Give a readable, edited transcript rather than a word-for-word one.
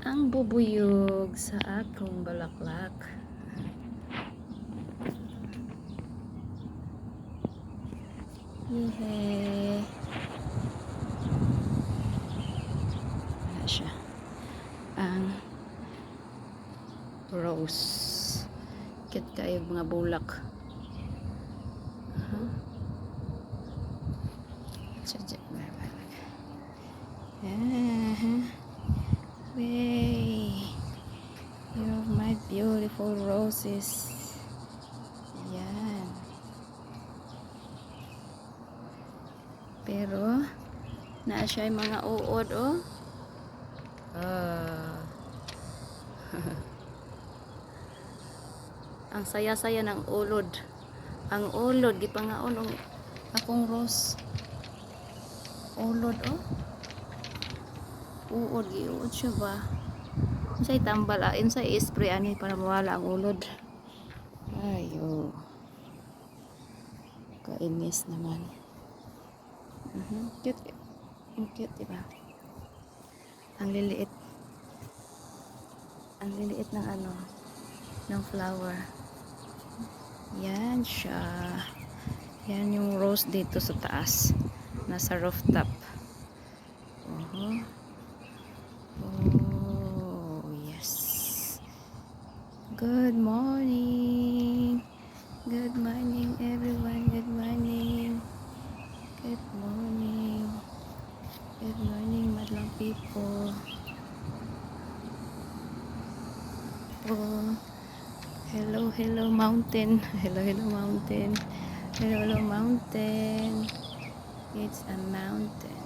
ang bubuyog sa akong balaklak. Yehey! Wala siya. Ang rose. Kit kayo mga bulak. Way, you're my beautiful roses. Yan. Pero naa siya yung mga uod, oh. Ang saya-saya ng ulod. Ang ulod gipangaon ang akong rose. Ulod, oh. Uod, giuod siya ba? Unsay tambal, unsay spray ani para mawala ang ulod. Ayo. Kainis naman. Cute. Ang cute, diba? Ang liliit. Ang liliit ng ano, ng flower. Yan siya. Yan yung rose dito sa taas. Nasa rooftop. Oh, yes. Good morning. Good morning, everyone. Good morning. Good morning. Good morning, madlang people. Oh, hello mountain. Hello mountain. Hello mountain. It's a mountain.